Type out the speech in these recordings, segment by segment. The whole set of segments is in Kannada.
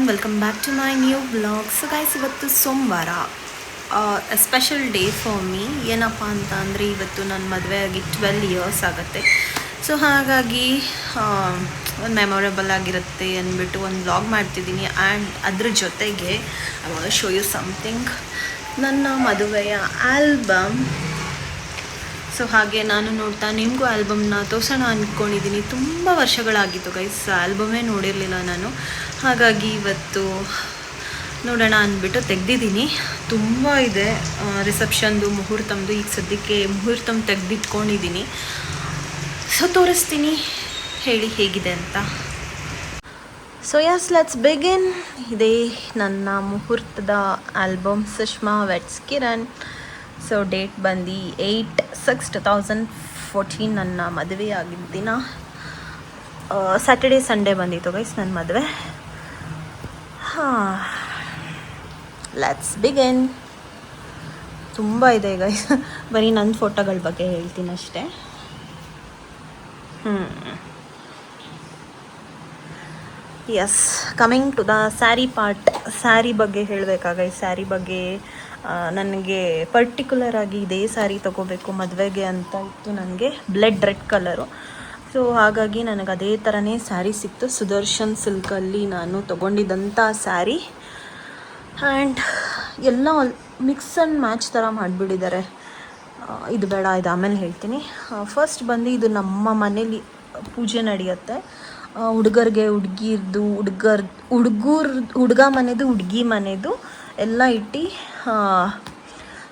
Everyone, welcome back to my new blog. So guys, ಇವತ್ತು ಸೋಮವಾರ, ಸ್ಪೆಷಲ್ ಡೇ ಫಾರ್ ಮೀ. ಏನಪ್ಪ ಅಂತ ಅಂದರೆ ಇವತ್ತು ನನ್ನ ಮದುವೆ ಆಗಿ 12 ಇಯರ್ಸ್ ಆಗುತ್ತೆ. ಸೊ ಹಾಗಾಗಿ ಒಂದು ಮೆಮೊರೇಬಲ್ ಆಗಿರುತ್ತೆ ಅಂದ್ಬಿಟ್ಟು ಒಂದು ಬ್ಲಾಗ್ ಮಾಡ್ತಿದ್ದೀನಿ. ಆ್ಯಂಡ್ ಅದ್ರ ಜೊತೆಗೆ I want to show you something, ನನ್ನ ಮದುವೆಯ ಆಲ್ಬಮ್. ಸೊ ಹಾಗೆ ನಾನು ನೋಡ್ತಾ ನಿಮಗೂ ಆಲ್ಬಮ್ನ ತೋರಿಸೋಣ ಅಂದ್ಕೊಂಡಿದ್ದೀನಿ. ತುಂಬ ವರ್ಷಗಳಾಗಿತ್ತು ಗೈಸ್, ಆಲ್ಬಮೇ ನೋಡಿರಲಿಲ್ಲ ನಾನು. ಹಾಗಾಗಿ ಇವತ್ತು ನೋಡೋಣ ಅಂದ್ಬಿಟ್ಟು ತೆಗ್ದಿದ್ದೀನಿ. ತುಂಬ ಇದೆ, ರಿಸೆಪ್ಷನ್ದು, ಮುಹೂರ್ತಮ್ದು. ಈಗ ಸದ್ಯಕ್ಕೆ ಮುಹೂರ್ತಮ್ ತೆಗೆದಿಟ್ಕೊಂಡಿದ್ದೀನಿ. ಸೊ ತೋರಿಸ್ತೀನಿ, ಹೇಳಿ ಹೇಗಿದೆ ಅಂತ. So yes, let's begin. ಇದೇ ನನ್ನ ಮುಹೂರ್ತದ album, Sushma weds Kiran. So date ಬಂದು 8/6/2014 ನನ್ನ ಮದುವೆ ಆಗಿದ್ದ ದಿನ. ಸ್ಯಾಟರ್ಡೇ ಸಂಡೇ ಬಂದಿತ್ತು ಗೈಸ್ ನನ್ನ ಮದುವೆ. Let's begin. ತುಂಬ ಇದೆ ಗೈಸ್, ಬರೀ ನನ್ನ ಫೋಟೋಗಳ ಬಗ್ಗೆ ಹೇಳ್ತೀನಿ ಅಷ್ಟೇ. Yes, coming to the sari part. Sari ಬಗ್ಗೆ ಹೇಳಬೇಕಾಗ, ಸ್ಯಾರಿ ಬಗ್ಗೆ ನನಗೆ ಪರ್ಟಿಕ್ಯುಲರ್ ಆಗಿ ಇದೇ ಸ್ಯಾರಿ ತೊಗೋಬೇಕು ಮದುವೆಗೆ ಅಂತ ಇತ್ತು ನನಗೆ, ಬ್ಲಡ್ ರೆಡ್ ಕಲರು. ಸೊ ಹಾಗಾಗಿ ನನಗೆ ಅದೇ ಥರನೇ ಸ್ಯಾರಿ ಸಿಕ್ತು. ಸುದರ್ಶನ್ ಸಿಲ್ಕಲ್ಲಿ ನಾನು ತೊಗೊಂಡಿದ್ದಂಥ ಸ್ಯಾರಿ. ಆ್ಯಂಡ್ ಎಲ್ಲ ಮಿಕ್ಸ್ ಆ್ಯಂಡ್ ಮ್ಯಾಚ್ ಥರ ಮಾಡಿಬಿಟ್ಟಿದ್ದಾರೆ. ಇದು ಬೇಡ, ಇದು ಆಮೇಲೆ ಹೇಳ್ತೀನಿ. ಫಸ್ಟ್ ಬಂದು ಇದು ನಮ್ಮ ಮನೇಲಿ ಪೂಜೆ ನಡೆಯುತ್ತೆ. ಹುಡುಗರಿಗೆ ಹುಡುಗಿರ್ದು, ಹುಡುಗ ಮನೆದು ಹುಡುಗಿ ಮನೆದು ಎಲ್ಲ ಇಟ್ಟು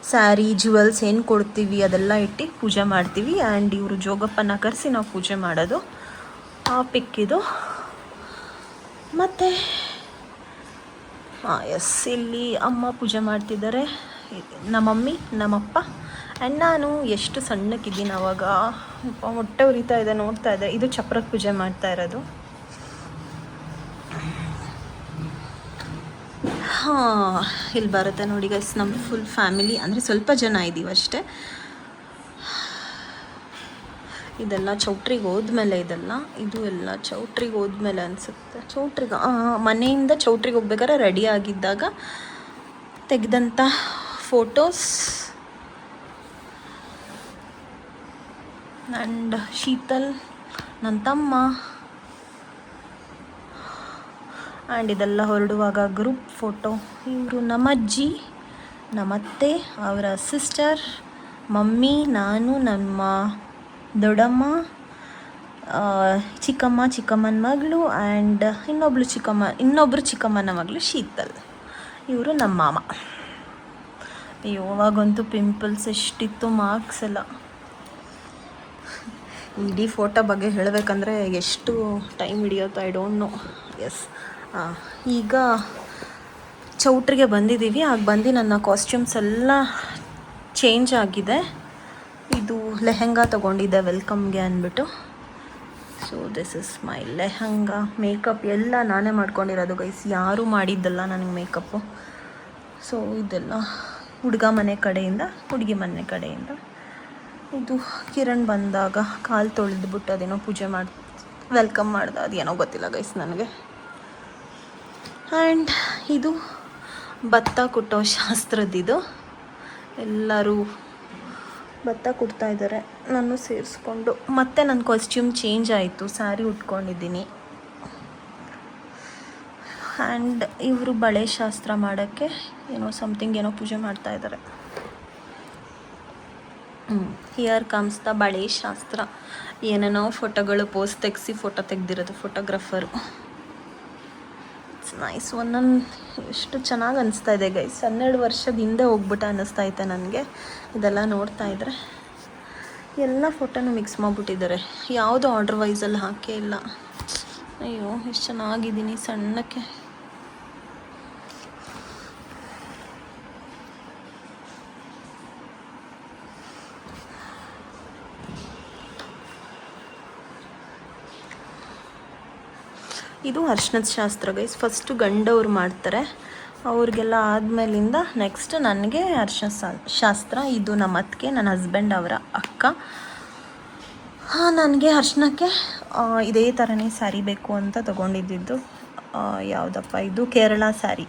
ಸ್ಯಾರಿ, ಜ್ಯುವೆಲ್ಸ್ ಏನು ಕೊಡ್ತೀವಿ ಅದೆಲ್ಲ ಇಟ್ಟು ಪೂಜೆ ಮಾಡ್ತೀವಿ. ಆ್ಯಂಡ್ ಇವರು ಜೋಗಪ್ಪನ ಕರೆಸಿ ನಾವು ಪೂಜೆ ಮಾಡೋದು. ಆ ಪಿಕ್ಕಿದು. ಮತ್ತು ಎಸ್, ಇಲ್ಲಿ ಅಮ್ಮ ಪೂಜೆ ಮಾಡ್ತಿದ್ದಾರೆ, ನಮ್ಮ ಮಮ್ಮಿ, ನಮ್ಮಪ್ಪ. ಆ್ಯಂಡ್ ನಾನು ಎಷ್ಟು ಸಣ್ಣಕ್ಕಿದ್ದೀನಿ ಆವಾಗ, ಮೊಟ್ಟೆ ಉರಿತಾ ಇದೆ, ನೋಡ್ತಾ ಇದೆ. ಇದು ಚಪ್ರಕ್ಕೆ ಪೂಜೆ ಮಾಡ್ತಾ ಇರೋದು. ಇಲ್ಲಿ ಬರುತ್ತೆ ನೋಡಿ ಗೈಸ್, ನಮ್ಮ ಫುಲ್ ಫ್ಯಾಮಿಲಿ, ಅಂದರೆ ಸ್ವಲ್ಪ ಜನ ಇದ್ದೀವಿ ಅಷ್ಟೇ. ಇದೆಲ್ಲ ಚೌಟ್ರಿಗೆ ಹೋದ್ಮೇಲೆ, ಇದು ಎಲ್ಲ ಚೌಟ್ರಿಗೆ ಹೋದ್ಮೇಲೆ ಅನಿಸುತ್ತೆ. ಚೌಟ್ರಿಗೆ, ಮನೆಯಿಂದ ಚೌಟ್ರಿಗೆ ಹೋಗ್ಬೇಕಾದ್ರೆ ರೆಡಿ ಆಗಿದ್ದಾಗ ತೆಗೆದಂಥ ಫೋಟೋಸ್. ಆ್ಯಂಡ್ ಶೀತಲ್ ನನ್ನ ತಮ್ಮ. ಆ್ಯಂಡ್ ಇದೆಲ್ಲ ಹೊರಡುವಾಗ ಗ್ರೂಪ್ ಫೋಟೋ. ಇವರು ನಮ್ಮ ಅಜ್ಜಿ, ನಮ್ಮತ್ತೆ, ಅವರ ಸಿಸ್ಟರ್, ಮಮ್ಮಿ, ನಾನು, ನಮ್ಮ ದೊಡ್ಡಮ್ಮ, ಚಿಕ್ಕಮ್ಮನ ಮಗಳು, ಆ್ಯಂಡ್ ಇನ್ನೊಬ್ಬರು ಚಿಕ್ಕಮ್ಮನ ಮಗಳು ಶೀತಲ್. ಇವರು ನಮ್ಮ ಮಾಮ. ಅವಾಗಂತೂ ಪಿಂಪಲ್ಸ್ ಎಷ್ಟಿತ್ತು, ಮಾರ್ಕ್ಸ್ ಎಲ್ಲ. ಇಡೀ ಫೋಟೋ ಬಗ್ಗೆ ಹೇಳಬೇಕಂದ್ರೆ ಎಷ್ಟು ಟೈಮ್ ಹಿಡಿಯುತ್ತೋ, ಐ ಡೋಂಟ್ ನೋ. ಎಸ್, ಈಗ ಚೌಟ್ರಿಗೆ ಬಂದಿದ್ದೀವಿ. ಆಗ ಬಂದು ನನ್ನ ಕಾಸ್ಟ್ಯೂಮ್ಸ್ ಎಲ್ಲ ಚೇಂಜ್ ಆಗಿದೆ. ಇದು ಲೆಹೆಂಗಾ ತೊಗೊಂಡಿದ್ದೆ ವೆಲ್ಕಮ್ಗೆ ಅಂದ್ಬಿಟ್ಟು. So this is my lehenga. Makeup ಎಲ್ಲ ನಾನೇ ಮಾಡ್ಕೊಂಡಿರೋದು ಗೈಸ್, ಯಾರೂ ಮಾಡಿದ್ದಲ್ಲ ನನಗೆ ಮೇಕಪ್ಪು. ಸೊ ಇದೆಲ್ಲ ಹುಡುಗ ಮನೆ ಕಡೆಯಿಂದ, ಹುಡುಗಿ ಮನೆ ಕಡೆಯಿಂದ. ಇದು ಕಿರಣ್ ಬಂದಾಗ ಕಾಲು ತೊಳೆದ್ಬಿಟ್ಟು ಅದೇನೋ ಪೂಜೆ ವೆಲ್ಕಮ್ ಮಾಡ್ದೆ, ಅದೇನೋ ಗೊತ್ತಿಲ್ಲ ಗೈಸ್ ನನಗೆ. ಆ್ಯಂಡ್ ಇದು ಭತ್ತ ಕುಟ್ಟೋ ಶಾಸ್ತ್ರದ್ದಿದು. ಎಲ್ಲರೂ ಭತ್ತ ಕುಟ್ತಾ ಇದ್ದಾರೆ, ನಾನು ಸೇರಿಸ್ಕೊಂಡು. ಮತ್ತೆ ನನ್ನ ಕಾಸ್ಟ್ಯೂಮ್ ಚೇಂಜ್ ಆಯಿತು, ಸ್ಯಾರಿ ಉಟ್ಕೊಂಡಿದ್ದೀನಿ. ಆ್ಯಂಡ್ ಇವರು ಬಳೆ ಶಾಸ್ತ್ರ ಮಾಡೋಕ್ಕೆ ಏನೋ ಪೂಜೆ ಮಾಡ್ತಾ ಇದ್ದಾರೆ. ಹಿಯರ್ ಕಮ್ಸ್ ದ ಬಳೆ ಶಾಸ್ತ್ರ. ಏನೇನೋ ಫೋಟೋಗಳು ಪೋಸ್ ತೆಗೆಸಿ ಫೋಟೋ ತೆಗೆದಿರೋದು ಫೋಟೋಗ್ರಾಫರು. It's nice. ಒಂದೊಂದು ಎಷ್ಟು ಚೆನ್ನಾಗಿ ಅನಿಸ್ತಾ ಇದೆ ಗೈಸ್. 12 ವರ್ಷದ ಹಿಂದೆ ಹೋಗ್ಬಿಟ್ಟು ಅನ್ನಿಸ್ತಾ ಐತೆ ನನಗೆ ಇದೆಲ್ಲ ನೋಡ್ತಾ ಇದ್ದರೆ. ಎಲ್ಲ ಫೋಟೋನು ಮಿಕ್ಸ್ ಮಾಡಿಬಿಟ್ಟಿದ್ದಾರೆ, ಯಾವುದು ಆರ್ಡ್ರ್ ವೈಸಲ್ಲಿ ಹಾಕೇ ಇಲ್ಲ. ಅಯ್ಯೋ, ಎಷ್ಟು ಚೆನ್ನಾಗಿದ್ದೀನಿ ಸಣ್ಣಕ್ಕೆ. ಇದು ಅರ್ಶಿನದ ಶಾಸ್ತ್ರ ಗೈಸ್. ಫಸ್ಟು ಗಂಡವ್ರು ಮಾಡ್ತಾರೆ, ಅವ್ರಿಗೆಲ್ಲ ಆದಮೇಲಿಂದ ನೆಕ್ಸ್ಟ್ ನನಗೆ ಅರ್ಶಿನ ಶಾಸ್ತ್ರ. ಇದು ನಮ್ಮ ಅತ್ತಿಗೆ, ನನ್ನ ಹಸ್ಬೆಂಡ್ ಅವರ ಅಕ್ಕ. ನನಗೆ ಅರ್ಶಿನಕ್ಕೆ ಇದೇ ಥರನೇ ಸ್ಯಾರಿ ಬೇಕು ಅಂತ ತೊಗೊಂಡಿದ್ದು. ಯಾವುದಪ್ಪ ಇದು, ಕೇರಳ ಸ್ಯಾರಿ.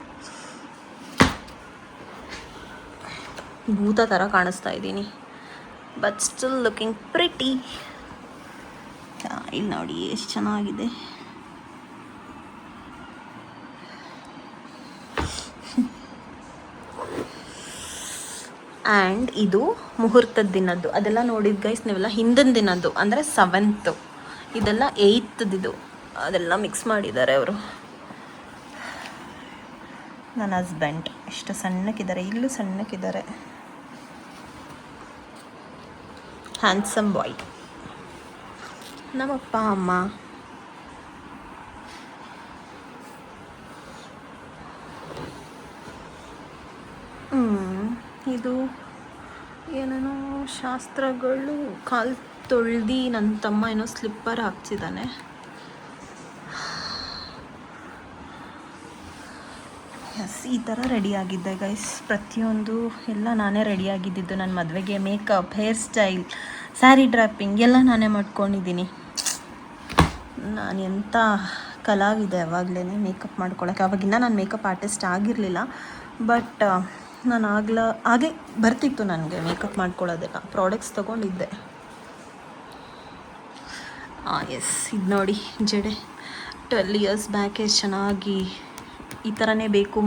ಭೂತ ಥರ ಕಾಣಿಸ್ತಾ ಇದ್ದೀನಿ, ಬಟ್ ಸ್ಟಿಲ್ ಲುಕಿಂಗ್ ಪ್ರಿಟಿ. ಇಲ್ಲಿ ನೋಡಿ ಎಷ್ಟು ಚೆನ್ನಾಗಿದೆ. ಆ್ಯಂಡ್ ಇದು ಮುಹೂರ್ತದ ದಿನದ್ದು. ಅದೆಲ್ಲ ನೋಡಿದ ಗೈಸ್ ನೀವೆಲ್ಲ ಹಿಂದಿನ ದಿನದ್ದು, ಅಂದರೆ 7th. ಇದೆಲ್ಲ 8th. ಅದೆಲ್ಲ ಮಿಕ್ಸ್ ಮಾಡಿದ್ದಾರೆ ಅವರು. ನನ್ನ ಹಸ್ಬೆಂಡ್ ಎಷ್ಟು ಸಣ್ಣಕ್ಕಿದ್ದಾರೆ, ಇಲ್ಲೂ ಸಣ್ಣಕ್ಕಿದ್ದಾರೆ. ಹ್ಯಾಂಡ್ಸಮ್ ಬಾಯ್. ನಮ್ಮಪ್ಪ ಅಮ್ಮ. ಇದು ಏನೇನೋ ಶಾಸ್ತ್ರಗಳು. ಕಾಲು ತೊಳ್ದು ನನ್ನ ತಮ್ಮ ಏನೋ ಸ್ಲಿಪ್ಪರ್ ಹಾಕ್ಸಿದ್ದಾನೆ. ಎಸ್, ಈ ಥರ ರೆಡಿಯಾಗಿದ್ದೆ ಗೈಸ್. ಪ್ರತಿಯೊಂದು ಎಲ್ಲ ನಾನೇ ರೆಡಿಯಾಗಿದ್ದಿದ್ದು ನನ್ನ ಮದುವೆಗೆ. Makeup, hair style, sari dropping ಎಲ್ಲ ನಾನೇ ಮಾಡ್ಕೊಂಡಿದ್ದೀನಿ. ನಾನು ಎಂಥ ಕಲಾವಿದೆ ಅವಾಗಲೇ ಮೇಕಪ್ ಮಾಡ್ಕೊಳಕ್ಕೆ. ಅವಾಗಿನ್ನ ನಾನು ಮೇಕಪ್ ಆರ್ಟಿಸ್ಟ್ ಆಗಿರಲಿಲ್ಲ, ಬಟ್ ನಾನು ಹಾಗೆ ಬರ್ತಿತ್ತು ನನಗೆ ಮೇಕಪ್ ಮಾಡ್ಕೊಳ್ಳೋದೆಲ್ಲ. ಪ್ರಾಡಕ್ಟ್ಸ್ ತೊಗೊಂಡಿದ್ದೆ. ಎಸ್, ಇದು ನೋಡಿ ಜಡೆ 12 years ಬ್ಯಾಕ್ ಎಷ್ಟು ಚೆನ್ನಾಗಿ ಈ ಥರನೇ ಬೇಕು.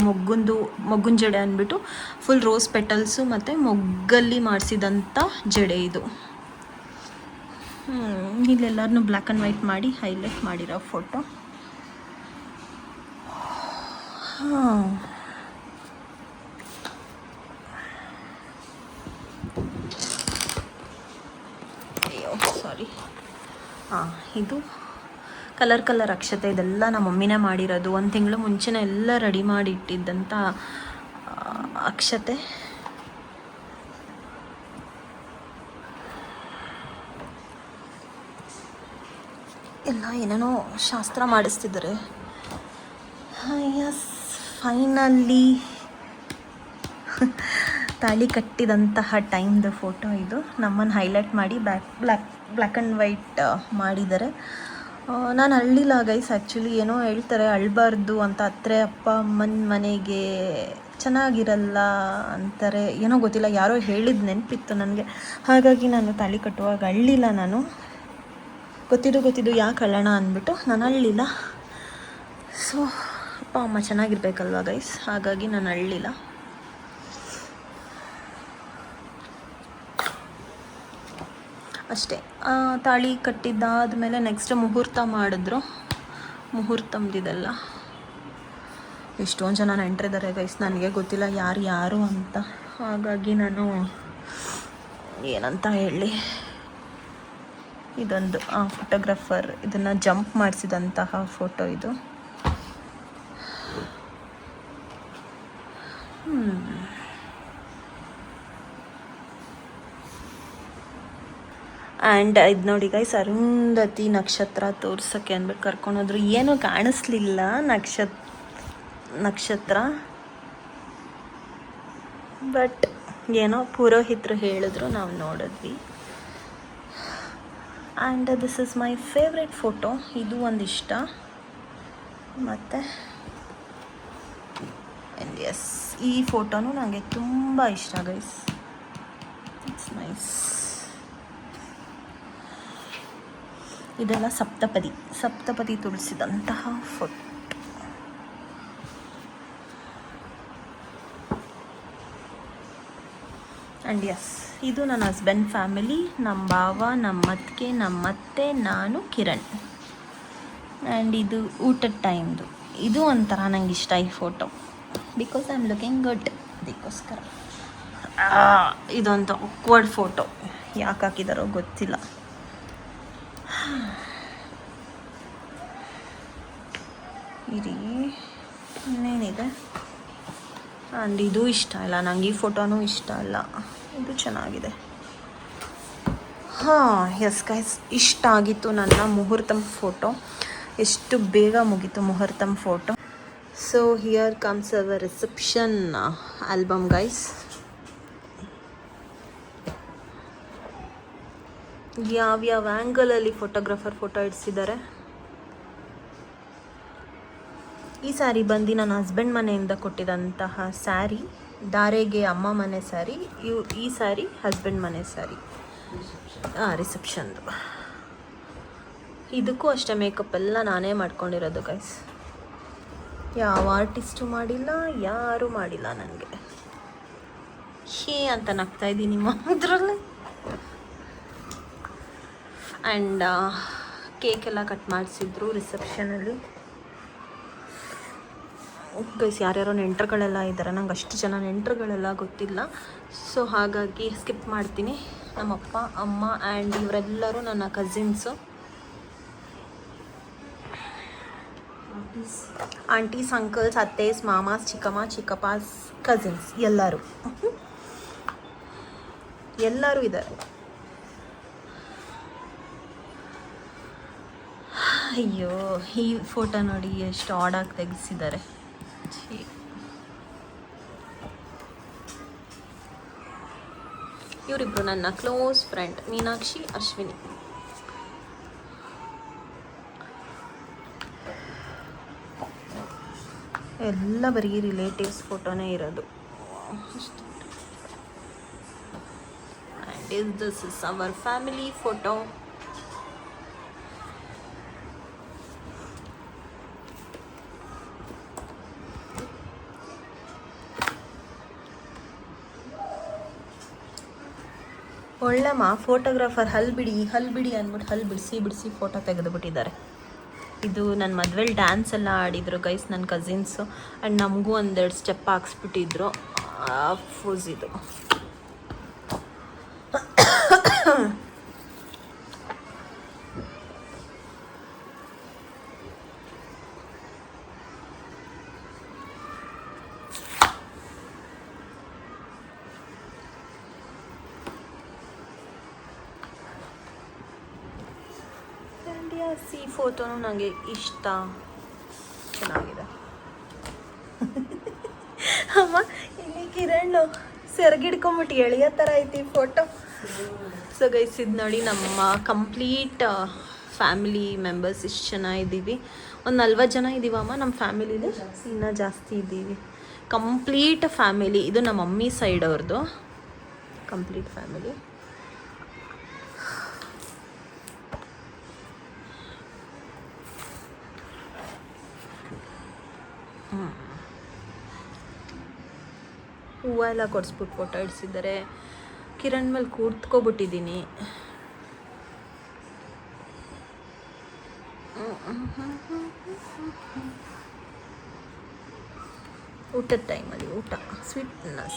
ಮೊಗ್ಗಿನ ಜಡೆ ಅಂದ್ಬಿಟ್ಟು ಫುಲ್ ರೋಸ್ ಪೆಟಲ್ಸು ಮತ್ತು ಮೊಗ್ಗಲ್ಲಿ ಮಾಡಿಸಿದಂಥ ಜಡೆ ಇದು. ಇಲ್ಲೆಲ್ಲರನ್ನೂ ಬ್ಲ್ಯಾಕ್ ಆ್ಯಂಡ್ ವೈಟ್ ಮಾಡಿ ಹೈಲೈಟ್ ಮಾಡಿರೋ ಫೋಟೋ. ಅಯ್ಯೋ ಸಾರಿ. ಇದು ಕಲರ್ ಅಕ್ಷತೆ. ಇದೆಲ್ಲ ನಮ್ಮ ಮಮ್ಮಿನೇ ಮಾಡಿರೋದು. 1 ತಿಂಗಳು ಮುಂಚೆನೇ ಎಲ್ಲ ರೆಡಿ ಮಾಡಿ ಇಟ್ಟಿದ್ದಂಥ ಅಕ್ಷತೆ. ಎಲ್ಲ ಏನೇನೋ ಶಾಸ್ತ್ರ ಮಾಡಿಸ್ತಿದ್ದಾರೆ. ಎಸ್, ಫೈನಲಿ ತಾಳಿ ಕಟ್ಟಿದಂತಹ ಟೈಮ್ದು ಫೋಟೋ ಇದು. ನಮ್ಮನ್ನು ಹೈಲೈಟ್ ಮಾಡಿ ಬ್ಲ್ಯಾಕ್ ಆ್ಯಂಡ್ ವೈಟ್ ಮಾಡಿದ್ದಾರೆ. ನಾನು ಅಳ್ಳಿಲ್ಲ ಗೈಸ್. ಆ್ಯಕ್ಚುಲಿ ಏನೋ ಹೇಳ್ತಾರೆ ಅಳಬಾರ್ದು ಅಂತ, ಹತ್ರ ಅಪ್ಪ ಅಮ್ಮನ ಮನೆಗೆ ಚೆನ್ನಾಗಿರಲ್ಲ ಅಂತಾರೆ, ಏನೋ ಗೊತ್ತಿಲ್ಲ, ಯಾರೋ ಹೇಳಿದ ನೆನಪಿತ್ತು ನನಗೆ. ಹಾಗಾಗಿ ನಾನು ತಾಳಿ ಕಟ್ಟುವಾಗ ಅಳ್ಳಿಲ್ಲ. ನಾನು ಗೊತ್ತಿದ್ದು ಯಾಕೆ ಅಳ್ಳೋಣ ಅಂದ್ಬಿಟ್ಟು ನಾನು ಅಳ್ಳಿಲ್ಲ. ಸೊ ಅಪ್ಪ ಅಮ್ಮ ಚೆನ್ನಾಗಿರ್ಬೇಕಲ್ವ ಗೈಸ್, ಹಾಗಾಗಿ ನಾನು ಅಳ್ಳಿಲ್ಲ. ಅಷ್ಟೇ. ತಾಳಿ ಕಟ್ಟಿದ್ದಾದಮೇಲೆ ನೆಕ್ಸ್ಟ್ ಮುಹೂರ್ತ ಮಾಡಿದ್ರು. ಮುಹೂರ್ತಮ್ದಿದೆಲ್ಲ ಎಷ್ಟೊಂದು ಜನ ನೆಂಟರಿದ್ದಾರೆ ಗೈಸ್. ನನಗೆ ಗೊತ್ತಿಲ್ಲ ಯಾರು ಅಂತ, ಹಾಗಾಗಿ ನಾನು ಏನಂತ ಹೇಳಿ. ಇದೊಂದು ಫೋಟೋಗ್ರಾಫರ್ ಇದನ್ನು ಜಂಪ್ ಮಾಡಿಸಿದಂತಹ ಫೋಟೋ ಇದು. ಆ್ಯಂಡ್ ಇದು ನೋಡಿ ಗೈಸ್, ಅರುಂಧತಿ ನಕ್ಷತ್ರ ತೋರ್ಸೋಕ್ಕೆ ಅಂದ್ಬಿಟ್ಟು ಕರ್ಕೊಂಡೋದ್ರು. ಏನೂ ಕಾಣಿಸ್ಲಿಲ್ಲ ನಕ್ಷತ್ರ, ಬಟ್ ಏನೋ ಪುರೋಹಿತರು ಹೇಳಿದ್ರು, ನಾವು ನೋಡಿದ್ವಿ. And this is my favourite photo. ಇದು ಒಂದಿಷ್ಟ. ಮತ್ತು ಎಸ್, ಈ ಫೋಟೋನು ನನಗೆ ತುಂಬ ಇಷ್ಟ ಗೈಸ್. It's nice. ಇದೆಲ್ಲ ಸಪ್ತಪದಿ ತುಳಿಸಿದಂತಹ ಫೋಟೋ. ಆ್ಯಂಡ್ ಎಸ್, ಇದು ನನ್ನ ಹಸ್ಬೆಂಡ್ ಫ್ಯಾಮಿಲಿ. ನಮ್ಮ ಭಾವ, ನಮ್ಮ ಅತ್ತಿಗೆ, ನಮ್ಮ ಅತ್ತೆ, ನಾನು, ಕಿರಣ್. ಆ್ಯಂಡ್ ಇದು ಊಟದ ಟೈಮ್ದು. ಇದು ಒಂಥರ ನಂಗೆ ಇಷ್ಟ ಈ photo, because I am looking good. ಅದಕ್ಕೋಸ್ಕರ ಇದೊಂದು ಆಕ್ವರ್ಡ್ ಫೋಟೋ. ಯಾಕೆ ಹಾಕಿದಾರೋ ಗೊತ್ತಿಲ್ಲ. ಇರಿ, ಇನ್ನೇನಿದೆ. ಆ್ಯಂಡ್ ಇದು ಇಷ್ಟ ಇಲ್ಲ ನಂಗೆ. ಈ ಫೋಟೋನೂ ಇಷ್ಟ ಇಲ್ಲ. ಇದು ಚೆನ್ನಾಗಿದೆ. ಎಸ್ ಗೈಸ್, ಇಷ್ಟ ಆಗಿತ್ತು ನನ್ನ ಮುಹೂರ್ತಮ್ ಫೋಟೋ. ಎಷ್ಟು ಬೇಗ ಮುಗೀತು ಮುಹೂರ್ತಮ್ photo. So here comes our reception album guys. ಯಾವ್ಯಾವ ಆ್ಯಂಗಲಲ್ಲಿ ಫೋಟೋಗ್ರಾಫರ್ ಫೋಟೋ ಇಡಿಸಿದ್ದಾರೆ. ಈ ಸ್ಯಾರಿ ಬಂದು ನನ್ನ ಹಸ್ಬೆಂಡ್ ಮನೆಯಿಂದ ಕೊಟ್ಟಿದಂತಹ ಸ್ಯಾರಿ, ಧಾರೆಗೆ ಅಮ್ಮ ಮನೆ ಸ್ಯಾರಿ. ಈ ಸ್ಯಾರಿ ಹಸ್ಬೆಂಡ್ ಮನೆ ಸ್ಯಾರಿ, ರಿಸೆಪ್ಷನ್ದು. ಇದಕ್ಕೂ ಅಷ್ಟೇ ಮೇಕಪ್ ಎಲ್ಲ ನಾನೇ ಮಾಡ್ಕೊಂಡಿರೋದು ಗೈಸ್. ಯಾವ ಆರ್ಟಿಸ್ಟು ಮಾಡಿಲ್ಲ, ಯಾರೂ ಮಾಡಿಲ್ಲ ನನಗೆ. ಅಂತ ನಗ್ತಾ ಇದ್ದೀನಿ ಅದರಲ್ಲಿ. ಆ್ಯಂಡ್ ಕೇಕೆಲ್ಲ ಕಟ್ ಮಾಡಿಸಿದ್ರು ರಿಸೆಪ್ಷನಲ್ಲಿ. ಗೈಸ್ ಯಾರ್ಯಾರೋ ನೆಂಟರುಗಳೆಲ್ಲ ಇದ್ದಾರೆ, ನಂಗೆ ಅಷ್ಟು ಜನ ನೆಂಟರುಗಳೆಲ್ಲ ಗೊತ್ತಿಲ್ಲ. ಸೊ ಹಾಗಾಗಿ ಸ್ಕಿಪ್ ಮಾಡ್ತೀನಿ. ನಮ್ಮಪ್ಪ ಅಮ್ಮ ಆ್ಯಂಡ್ ಇವರೆಲ್ಲರೂ ನನ್ನ cousins, aunties, uncles, Atte's, mama's, ಚಿಕ್ಕಮ್ಮ, ಚಿಕ್ಕಪ್ಪಾಸ್, ಕಸಿನ್ಸ್ ಎಲ್ಲರೂ ಇದ್ದಾರೆ. ಅಯ್ಯೋ, ಈ ಫೋಟೋ ನೋಡಿ ಎಷ್ಟು ಆಡಾಗಿ ತೆಗೆಸಿದ್ದಾರೆ. ಇವರಿಬ್ರು ನನ್ನ ಕ್ಲೋಸ್ ಫ್ರೆಂಡ್, ಮೀನಾಕ್ಷಿ, ಅಶ್ವಿನಿ. ಎಲ್ಲ ಬರೀ ರಿಲೇಟಿವ್ಸ್ ಫೋಟೋನೇ ಇರೋದು. And this is our family photo. ಒಳ್ಳೆಮ್ಮ ಫೋಟೋಗ್ರಾಫರ್ ಹಲ್ ಬಿಡಿ ಅಂದ್ಬಿಟ್ಟು ಹಲ್ ಬಿಡಿಸಿ ಫೋಟೋ ತೆಗೆದುಬಿಟ್ಟಿದ್ದಾರೆ. ಇದು ನನ್ನ ಮದುವೆಲಿ ಡ್ಯಾನ್ಸ್ ಎಲ್ಲ ಆಡಿದರು ಗೈಸ್ ನನ್ನ ಕಸಿನ್ಸು. ಆ್ಯಂಡ್ ನಮಗೂ ಒಂದೆರಡು ಸ್ಟೆಪ್ ಹಾಕ್ಸ್ಬಿಟ್ಟಿದ್ರು. ಫೋಸ್ ಇದು. ಈ ಫೋಟೋನು ನನಗೆ ಇಷ್ಟ, ಚೆನ್ನಾಗಿದೆ. ಅಮ್ಮ ಇಲ್ಲಿ ಕಿರಣ್ ಸೆರಗಿಡ್ಕೊಂಬಿಟ್ಟು ಎಳೆಯೋ ಥರ ಐತಿ ಫೋಟೋ. ಸೊ ಗೈಸ್ ಇದು ನೋಡಿ ನಮ್ಮ ಕಂಪ್ಲೀಟ್ ಫ್ಯಾಮಿಲಿ ಮೆಂಬರ್ಸ್ ಇಷ್ಟು ಜನ ಇದ್ದೀವಿ. ಒಂದು 40 ಜನ ಇದ್ದೀವಮ್ಮ ನಮ್ಮ ಫ್ಯಾಮಿಲಿಲಿ, ಇನ್ನೂ ಜಾಸ್ತಿ ಇದ್ದೀವಿ. Complete family. ಇದು ನಮ್ಮ ಮಮ್ಮಿ ಸೈಡ್ ಅವ್ರದ್ದು ಕಂಪ್ಲೀಟ್ ಫ್ಯಾಮಿಲಿ. ಹೂವು ಎಲ್ಲ ಕೊಡಿಸ್ಬಿಟ್ಟು ಫೋಟೋ ಇಡಿಸಿದ್ದಾರೆ. ಕಿರಣ್ ಮೇಲೆ ಕೂತ್ಕೊಬಿಟ್ಟಿದ್ದೀನಿ. ಊಟದ ಟೈಮಲ್ಲಿ ಊಟ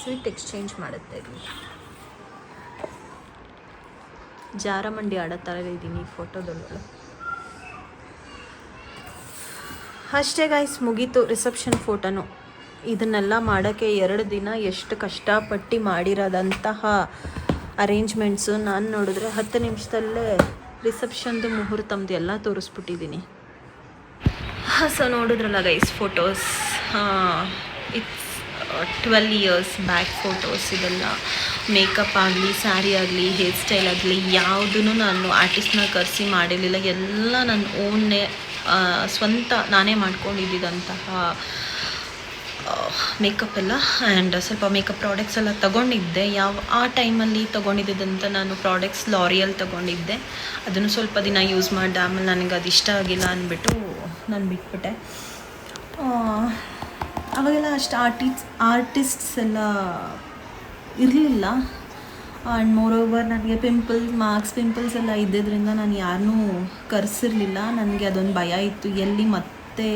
ಸ್ವೀಟ್ ಎಕ್ಸ್ಚೇಂಜ್ ಮಾಡುತ್ತೆ. ಜಾರಮಂಡಿ ಆಡೋ ಥರ ಇದ್ದೀನಿ ಫೋಟೋದೊಳಗೆ. ಅಷ್ಟೇ ಗೈಸ್, ಮುಗೀತು ರಿಸೆಪ್ಷನ್ ಫೋಟೋನು. ಇದನ್ನೆಲ್ಲ ಮಾಡೋಕ್ಕೆ 2 ದಿನ ಎಷ್ಟು ಕಷ್ಟಪಟ್ಟು ಮಾಡಿರೋದಂತಹ ಅರೇಂಜ್ಮೆಂಟ್ಸು. ನಾನು ನೋಡಿದ್ರೆ 10 ನಿಮಿಷದಲ್ಲೇ ರಿಸೆಪ್ಷನ್ದು ಮುಹೂರ್ತಮ್ದು ಎಲ್ಲ ತೋರಿಸ್ಬಿಟ್ಟಿದ್ದೀನಿ. ಸೊ ನೋಡಿದ್ರಲ್ಲ guys photos, it's 12 years back photos. ಇದೆಲ್ಲ ಮೇಕಪ್ ಆಗಲಿ, ಸ್ಯಾರಿ ಆಗಲಿ, ಹೇರ್ ಸ್ಟೈಲ್ ಆಗಲಿ ಯಾವುದೂ ನಾನು ಆರ್ಟಿಸ್ಟ್ನ ಕರೆಸಿ ಮಾಡಿರಲಿಲ್ಲ. ಎಲ್ಲ ನನ್ನ ಓನ್ನೇ ಸ್ವಂತ ನಾನೇ ಮಾಡ್ಕೊಂಡಿದ್ದಂತಹ ಮೇಕಪ್ ಎಲ್ಲ. ಆ್ಯಂಡ್ ಸ್ವಲ್ಪ ಮೇಕಪ್ ಪ್ರಾಡಕ್ಟ್ಸ್ ಎಲ್ಲ ತೊಗೊಂಡಿದ್ದೆ. ಆ ಟೈಮಲ್ಲಿ ತೊಗೊಂಡಿದ್ದಂಥ ನಾನು ಪ್ರಾಡಕ್ಟ್ಸ್ ಲಾರಿಯಲ್ ತೊಗೊಂಡಿದ್ದೆ. ಅದನ್ನು ಸ್ವಲ್ಪ ದಿನ ಯೂಸ್ ಮಾಡಿದೆ. ಆಮೇಲೆ ನನಗೆ ಅದು ಇಷ್ಟ ಆಗಿಲ್ಲ ಅಂದ್ಬಿಟ್ಟು ನಾನು ಬಿಟ್ಬಿಟ್ಟೆ. ಅವಾಗೆಲ್ಲ ಅಷ್ಟು ಆರ್ಟಿಸ್ಟ್ಸ್ ಎಲ್ಲ ಇರಲಿಲ್ಲ. ಆ್ಯಂಡ್ ಮೋರೋವರ್ ನನಗೆ ಪಿಂಪಲ್ಸ್ ಎಲ್ಲ ಇದ್ದಿದ್ದರಿಂದ ನಾನು ಯಾರನ್ನೂ ಕರೆಸಿರ್ಲಿಲ್ಲ. ನನಗೆ ಅದೊಂದು ಭಯ ಇತ್ತು, ಎಲ್ಲಿ ಮತ್ತೆ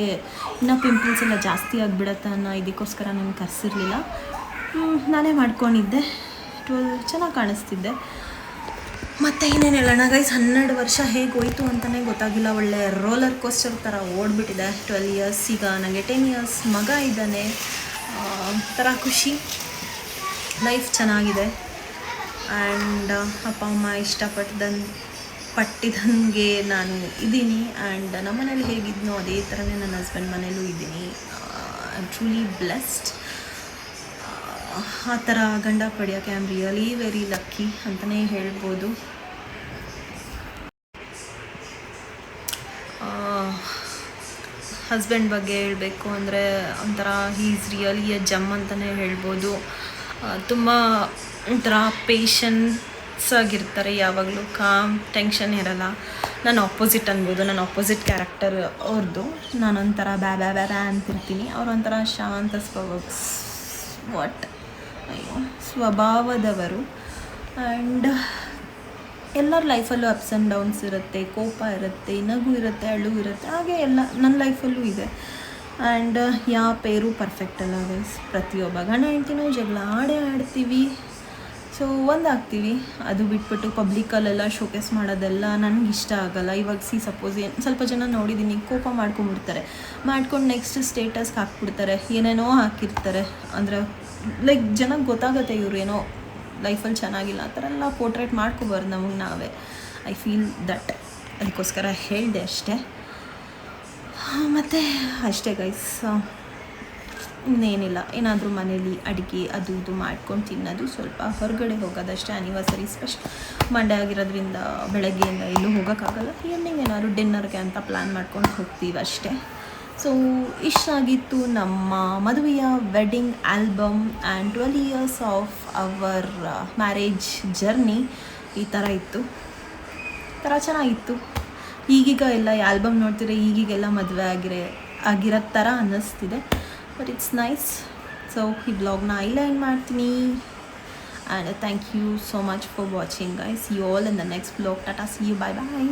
ಇನ್ನೂ ಪಿಂಪಲ್ಸ್ ಎಲ್ಲ ಜಾಸ್ತಿ ಆಗಿಬಿಡತ್ತೆ ಅನ್ನೋ ಇದಕ್ಕೋಸ್ಕರ ನಾನು ಕರೆಸಿರ್ಲಿಲ್ಲ. ನಾನೇ ಮಾಡ್ಕೊಂಡಿದ್ದೆ. ಚೆನ್ನಾಗಿ ಕಾಣಿಸ್ತಿದ್ದೆ. ಮತ್ತು ಇನ್ನೇನು ಹೇಳೋಣ ಗೈಸ್, 12 ವರ್ಷ ಹೇಗೆ ಹೋಯ್ತು ಅಂತಲೇ ಗೊತ್ತಾಗಿಲ್ಲ. ಒಳ್ಳೆ ರೋಲರ್ ಕೋಸ್ಟರ್ ಥರ ಓಡಿಬಿಟ್ಟಿದೆ 12 ಇಯರ್ಸ್. ಈಗ ನನಗೆ 10 ಇಯರ್ಸ್ ಮಗ ಇದ್ದಾನೆ. ಥರ ಖುಷಿ, ಲೈಫ್ ಚೆನ್ನಾಗಿದೆ. ಆ್ಯಂಡ್ ಅಪ್ಪ ಅಮ್ಮ ಪಟ್ಟಿದಂಗೆ ನಾನು ಇದ್ದೀನಿ. ಆ್ಯಂಡ್ ನಮ್ಮ ಮನೇಲಿ ಹೇಗಿದ್ನೋ ಅದೇ ಥರನೇ ನನ್ನ ಹಸ್ಬೆಂಡ್ ಮನೇಲೂ ಇದ್ದೀನಿ. I am truly blessed. ಆ ಥರ ಗಂಡ ಪಡೆಯೋಕ್ಕೆ I am really very lucky ಅಂತಲೇ ಹೇಳ್ಬೋದು. ಹಸ್ಬೆಂಡ್ ಬಗ್ಗೆ ಹೇಳಬೇಕು ಅಂದರೆ ಒಂಥರ ಈಸ್ ರಿಯಲಿ ಎ ಜಮ್ ಅಂತಲೇ ಹೇಳ್ಬೋದು. ತುಂಬ ಒಂಥರ ಪೇಷನ್ಸ್ ಆಗಿರ್ತಾರೆ, ಯಾವಾಗಲೂ ಕಾಮ್, ಟೆನ್ಷನ್ ಇರಲ್ಲ. ನಾನು ಆಪೋಸಿಟ್ ಅನ್ಬೋದು, ನಾನು ಆಪೋಸಿಟ್ ಕ್ಯಾರೆಕ್ಟರ್ ಅವ್ರದ್ದು. ನಾನೊಂಥರ ಬ್ಯಾ ಬ್ಯಾ ಬ್ಯಾ ಬ್ಯಾ ಅಂತಿರ್ತೀನಿ, ಅವರೊಂಥರ ಶಾಂತ ಸ್ವಭಾವದವರು. ಆ್ಯಂಡ್ ಎಲ್ಲರ ಲೈಫಲ್ಲೂ ಅಪ್ಸ್ ಆ್ಯಂಡ್ ಡೌನ್ಸ್ ಇರುತ್ತೆ, ಕೋಪ ಇರುತ್ತೆ, ನಗು ಇರುತ್ತೆ, ಅಳು ಇರುತ್ತೆ. ಹಾಗೆ ಎಲ್ಲ ನನ್ನ ಲೈಫಲ್ಲೂ ಇದೆ. ಆ್ಯಂಡ್ ಯಾವ ಪೇರು ಪರ್ಫೆಕ್ಟ್ ಅಲ್ಲ ಗೈಸ್. ಪ್ರತಿಯೊಬ್ಬ ಗಂಡ ಹೆಂಡ್ತಿನೂ ಜಗಳ ಆಡ್ತೀವಿ, ಸೊ ಒಂದಾಗ್ತೀವಿ. ಅದು ಬಿಟ್ಬಿಟ್ಟು ಪಬ್ಲಿಕಲ್ಲೆಲ್ಲ ಶೋಕೇಸ್ ಮಾಡೋದೆಲ್ಲ ನನಗೆ ಇಷ್ಟ ಆಗೋಲ್ಲ. ಇವಾಗ ಸಪೋಸ್ ಸ್ವಲ್ಪ ಜನ ನೋಡಿದ್ದೀನಿ, ಕೋಪ ಮಾಡ್ಕೊಂಬಿಡ್ತಾರೆ, ಮಾಡ್ಕೊಂಡು ನೆಕ್ಸ್ಟ್ ಸ್ಟೇಟಸ್ಗೆ ಹಾಕ್ಬಿಡ್ತಾರೆ, ಏನೇನೋ ಹಾಕಿರ್ತಾರೆ. ಅಂದರೆ ಲೈಕ್ ಜನಕ್ಕೆ ಗೊತ್ತಾಗುತ್ತೆ ಇವ್ರು ಏನೋ ಲೈಫಲ್ಲಿ ಚೆನ್ನಾಗಿಲ್ಲ, ಆ ಥರ ಎಲ್ಲ ಪೋರ್ಟ್ರೇಟ್ ಮಾಡ್ಕೊಬಾರ್ದು ನಮಗೆ ನಾವೇ. I feel that. ಅದಕ್ಕೋಸ್ಕರ ಹೇಳಿದೆ ಅಷ್ಟೇ. ಮತ್ತು ಅಷ್ಟೇ ಗೈಸ್, ಇನ್ನೇನಿಲ್ಲ. ಏನಾದರೂ ಮನೇಲಿ ಅಡುಗೆ ಅದು ಇದು ಮಾಡ್ಕೊಂಡು ತಿನ್ನೋದು, ಸ್ವಲ್ಪ ಹೊರಗಡೆ ಹೋಗೋದಷ್ಟೇ. ಆ್ಯನಿವರ್ಸರಿ ಸ್ಪೆಷಲ್ ಮಂಡೇ ಆಗಿರೋದ್ರಿಂದ ಬೆಳಗ್ಗೆಯಿಂದ ಎಲ್ಲೂ ಹೋಗೋಕ್ಕಾಗಲ್ಲ. ಈವ್ನಿಂಗ್ ಏನಾದ್ರು ಡಿನ್ನರ್ಗೆ ಅಂತ ಪ್ಲ್ಯಾನ್ ಮಾಡ್ಕೊಂಡು ಹೋಗ್ತೀವಿ ಅಷ್ಟೇ. ಸೊ ಇಷ್ಟಾಗಿತ್ತು ನಮ್ಮ ಮದುವೆಯ wedding album and 12 years of our marriage journey. ಈ ಥರ ಇತ್ತು, ಚೆನ್ನಾಗಿತ್ತು. ಈಗೀಗ ಎಲ್ಲ ಈ ಆಲ್ಬಮ್ ನೋಡ್ತಿದ್ರೆ ಈಗೀಗೆಲ್ಲ ಮದುವೆ ಆಗಿರೋ ಥರ ಅನ್ನಿಸ್ತಿದೆ. But it's nice. ಸೊ ಈ ಬ್ಲಾಗ್ನ ಐಲೈನ್ ಮಾಡ್ತೀನಿ. And thank you so much for watching guys. See you all in the next blog. ಟಾಟಾ, ಸಿ ಯು, ಬಾಯ್ ಬಾಯ್.